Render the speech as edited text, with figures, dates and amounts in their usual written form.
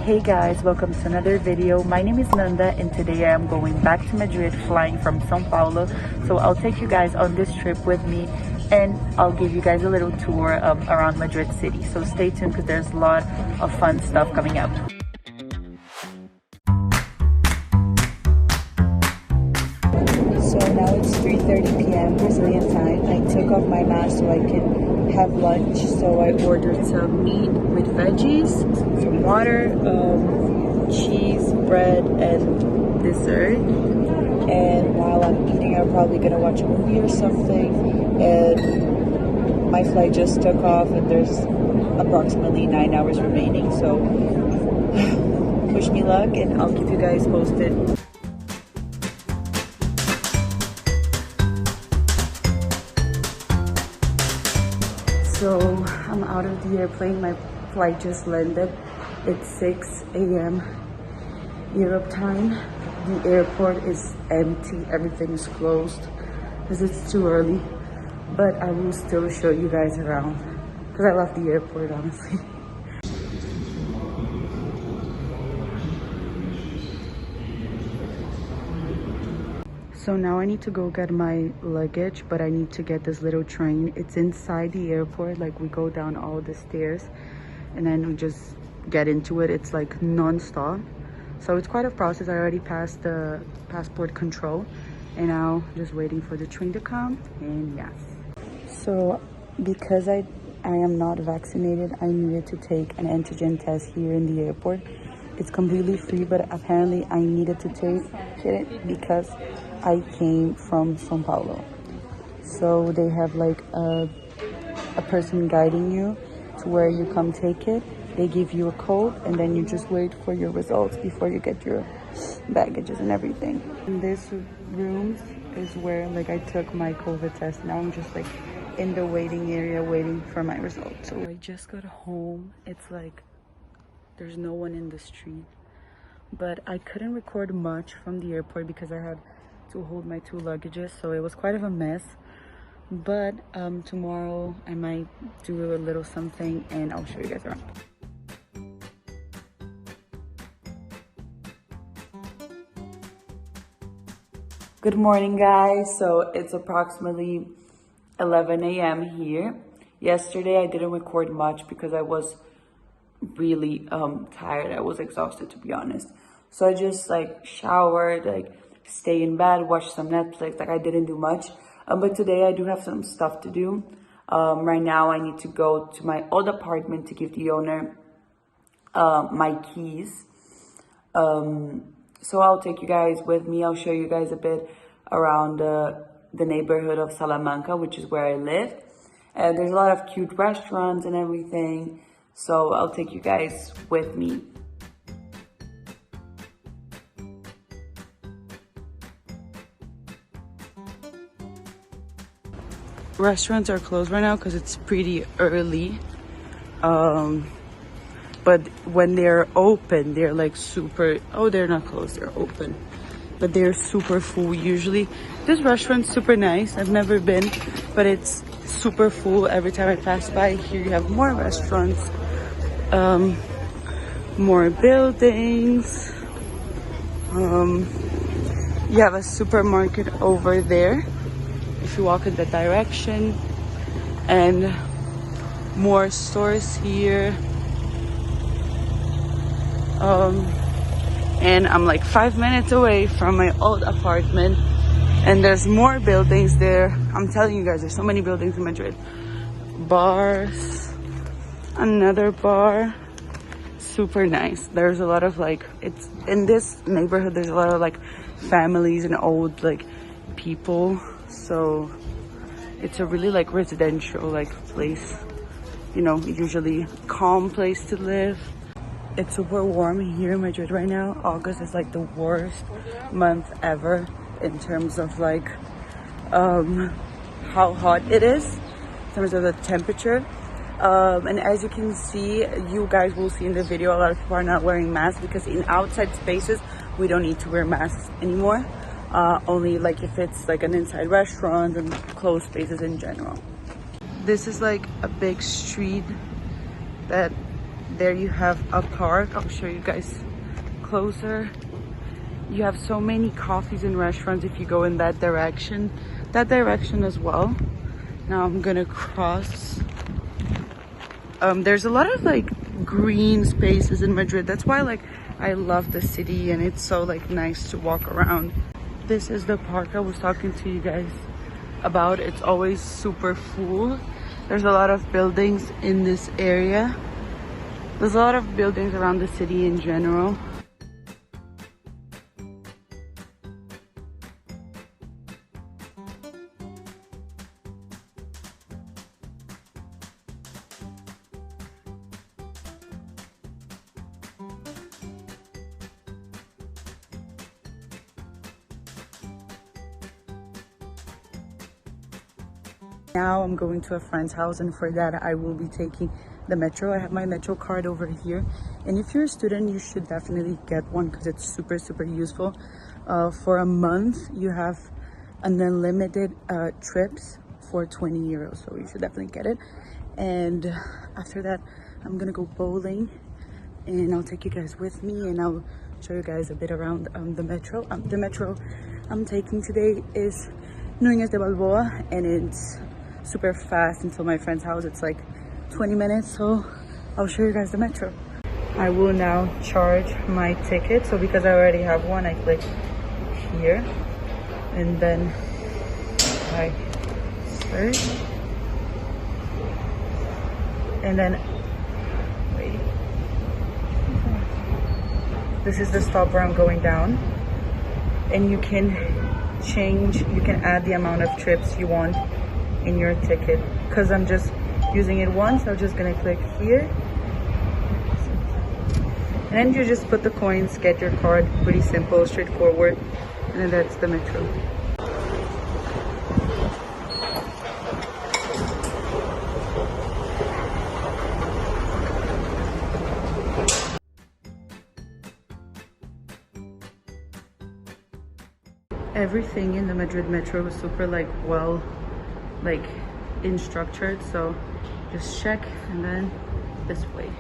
Hey guys, welcome to another video. My name is Nanda and today I am going back to Madrid, flying from Sao Paulo. So I'll take you guys on this trip with me and I'll give you guys a little tour around Madrid city. So stay tuned because there's a lot of fun stuff coming up. So now it's 3:30 p.m. Brazilian time. I took off my mask so I could have lunch. So I ordered some meat with veggies, some water, cheese, bread, and dessert. And while I'm eating, I'm probably gonna watch a movie or something. And my flight just took off and there's approximately 9 hours remaining. So wish me luck and I'll keep you guys posted. So I'm out of the airplane. My flight just landed. It's 6 a.m. Europe time. The airport is empty. Everything is closed because it's too early. But I will still show you guys around because I love the airport, honestly. So now I need to go get my luggage, but I need to get this little train. It's inside the airport, like we go down all the stairs and then we just get into it. It's like non-stop. So it's quite a process. I already passed the passport control and now just waiting for the train to come, and yes. So because I am not vaccinated, I needed to take an antigen test here in the airport. It's completely free, but apparently I needed to take it because I came from Sao Paulo. So they have like a person guiding you to where you come take it. They give you a code and then you just wait for your results before you get your baggages and everything. In this room is where like I took my COVID test. Now I'm just like in the waiting area waiting for my results. So I just got home. It's like there's no one in the street, but I couldn't record much from the airport because I had to hold my 2 luggages, so it was quite of a mess. But tomorrow I might do a little something and I'll show you guys around. Good morning guys. So it's approximately 11 a.m. here. Yesterday I didn't record much because I was really tired. I was exhausted, to be honest. So I just like showered, like stay in bed, watch some Netflix. Like I didn't do much, but today I do have some stuff to do. Right now I need to go to my old apartment to give the owner my keys. So I'll take you guys with me. I'll show you guys a bit around the neighborhood of Salamanca, which is where I live. There's a lot of cute restaurants and everything, so I'll take you guys with me. Restaurants are closed right now because it's pretty early, but when they're open they're like super, oh they're not closed, they're open, but they're super full usually. This restaurant's super nice. I've never been, but it's super full every time I pass by. Here you have more restaurants, more buildings, you have a supermarket over there if you walk in that direction, and more stores here. And I'm like 5 minutes away from my old apartment and there's more buildings there. I'm telling you guys, there's so many buildings in Madrid. Bars, another bar, super nice. There's a lot of like, it's in this neighborhood there's a lot of like families and old like people, so it's a really like residential like place, you know, usually calm place to live. It's super warm here in Madrid right now. August is like the worst month ever in terms of like how hot it is in terms of the temperature. And as you can see, you guys will see in the video, a lot of people are not wearing masks because in outside spaces we don't need to wear masks anymore. Only like if it's like an inside restaurant and closed spaces in general. This is like a big street that There you have a park. I'll show you guys closer. You have so many coffees and restaurants if you go in that direction as well. Now I'm gonna cross. There's a lot of like green spaces in Madrid. That's why like I love the city, and it's so like nice to walk around. This is the park I was talking to you guys about. It's always super full. There's a lot of buildings in this area. There's a lot of buildings around the city in general. Now I'm going to a friend's house, and for that I will be taking the metro. I have my metro card over here, and if you're a student you should definitely get one because it's super useful. For a month you have an unlimited trips for 20 euros, so you should definitely get it. And after that I'm gonna go bowling, and I'll take you guys with me, and I'll show you guys a bit around the metro. The metro I'm taking today is Núñez de Balboa, and it's super fast until my friend's house. It's like 20 minutes, so I'll show you guys the metro. I will now charge my ticket. So because I already have one, I click here and then I search, and then wait, this is the stop where I'm going down, and you can add the amount of trips you want in your ticket. Because I'm just using it once, I'm just gonna click here, and then you just put the coins, get your card. Pretty simple, straightforward. And then that's the metro. Everything in the Madrid metro is super like well in structured, so just check, and then this way.